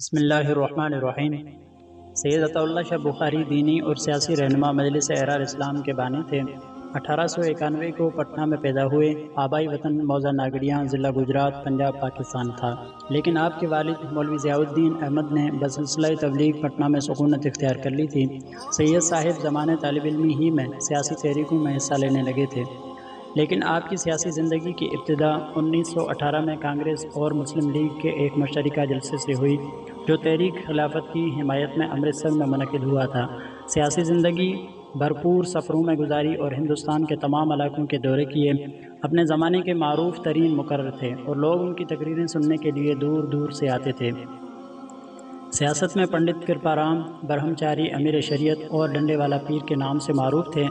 بسم اللہ الرحمن الرحیم۔ سید عطا اللہ شاہ بخاری دینی اور سیاسی رہنما مجلس احرار اسلام کے بانی تھے۔ 1891 کو پٹنہ میں پیدا ہوئے۔ آبائی وطن موضع ناگڑیاں، ضلع گجرات، پنجاب، پاکستان تھا، لیکن آپ کے والد مولوی ضیاء الدین احمد نے بسلسلہ تبلیغ پٹنہ میں سکونت اختیار کر لی تھی۔ سید صاحب زمانۂ طالب علمی ہی میں سیاسی تحریکوں میں حصہ لینے لگے تھے، لیکن آپ کی سیاسی زندگی کی ابتدا 1918 میں کانگریس اور مسلم لیگ کے ایک مشترکہ جلسے سے ہوئی، جو تحریک خلافت کی حمایت میں امرتسر میں منعقد ہوا تھا۔ سیاسی زندگی بھرپور سفروں میں گزاری اور ہندوستان کے تمام علاقوں کے دورے کیے۔ اپنے زمانے کے معروف ترین مقرر تھے اور لوگ ان کی تقریریں سننے کے لیے دور دور سے آتے تھے۔ سیاست میں پنڈت کرپارام، برہمچاری، امیر شریعت اور ڈنڈے والا پیر کے نام سے معروف تھے۔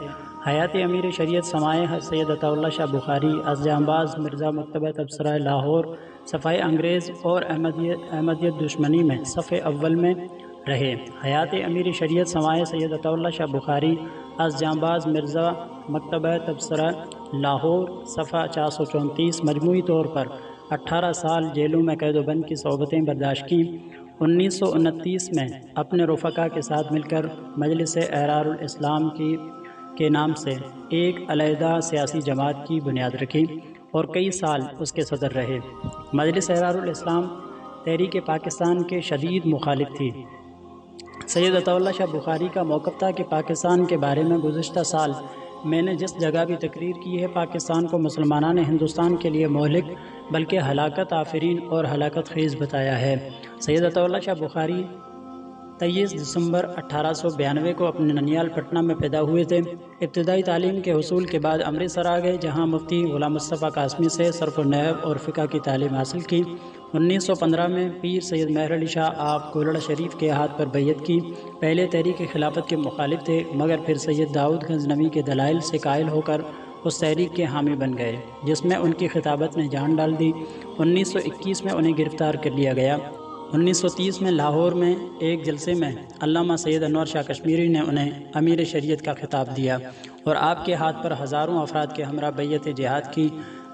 حیات امیر شریعت سمائے سید عطا اللہ شاہ بخاری، از جانباز مرزا مکتبہ تبصرہ لاہور، صفائے انگریز اور احمدیت دشمنی میں صف اول میں رہے۔ حیات امیر شریعت سمائے سید عطا اللہ شاہ بخاری، از جانباز مرزا مکتبہ تبصرہ لاہور، صفحہ 434۔ مجموعی طور پر 18 سال جیلوں میں قید و بند کی صعوبتیں برداشت کیں۔ 1929 میں اپنے رفقا کے ساتھ مل کر مجلس احرار الاسلام کے نام سے ایک علیحدہ سیاسی جماعت کی بنیاد رکھی اور کئی سال اس کے صدر رہے۔ مجلس احرار الاسلام تحریک پاکستان کے شدید مخالف تھی۔ سید عطا اللہ شاہ بخاری کا موقف تھا کہ پاکستان کے بارے میں گزشتہ سال میں نے جس جگہ بھی تقریر کی ہے، پاکستان کو مسلمانان ہندوستان کے لیے مہلک بلکہ ہلاکت آفرین اور ہلاکت خیز بتایا ہے۔ سید عطا اللہ شاہ بخاری 23 دسمبر 1892 کو اپنے ننیال پٹنہ میں پیدا ہوئے تھے۔ ابتدائی تعلیم کے حصول کے بعد امرتسر آ گئے، جہاں مفتی غلام مصطفیٰ قاسمی سے صرف النحو اور فقہ کی تعلیم حاصل کی۔ 1915 میں پیر سید مہر علی شاہ آپ گولڑا شریف کے ہاتھ پر بیعت کی۔ پہلے تحریک خلافت کے مخالف تھے، مگر پھر سید داؤد غزنوی کے دلائل سے قائل ہو کر اس تحریک کے حامی بن گئے، جس میں ان کی خطابت نے جان ڈال دی۔ 1921 میں انہیں گرفتار کر لیا گیا۔ 1930 میں لاہور میں ایک جلسے میں علامہ سید انور شاہ کشمیری نے انہیں امیر شریعت کا خطاب دیا اور آپ کے ہاتھ پر ہزاروں افراد کے ہمراہ بیعت جہاد کی۔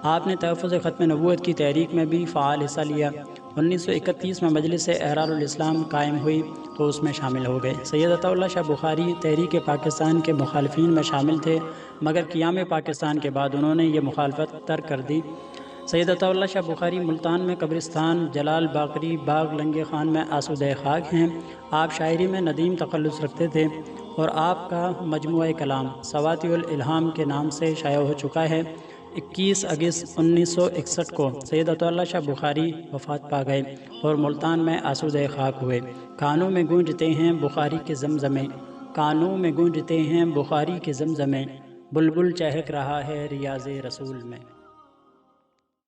آپ نے تحفظ ختم نبوت کی تحریک میں بھی فعال حصہ لیا۔ 1931 میں مجلس احرار الاسلام قائم ہوئی تو اس میں شامل ہو گئے۔ سید عطا اللہ شاہ بخاری تحریک پاکستان کے مخالفین میں شامل تھے، مگر قیام پاکستان کے بعد انہوں نے یہ مخالفت ترک کر دی۔ سید عطا اللہ شاہ بخاری ملتان میں قبرستان جلال باقری باغ لنگے خان میں آسودہ خاک ہیں۔ آپ شاعری میں ندیم تخلص رکھتے تھے اور آپ کا مجموعہ کلام سواطع الالہام کے نام سے شائع ہو چکا ہے۔ 21 اگست 1961 کو سید عطا اللہ شاہ بخاری وفات پا گئے اور ملتان میں آسودہ خاک ہوئے۔ کانوں میں گونجتے ہیں بخاری کے زمزمے، کانوں میں گونجتے ہیں بخاری کے زمزمے، بلبل چہک رہا ہے ریاض رسول میں۔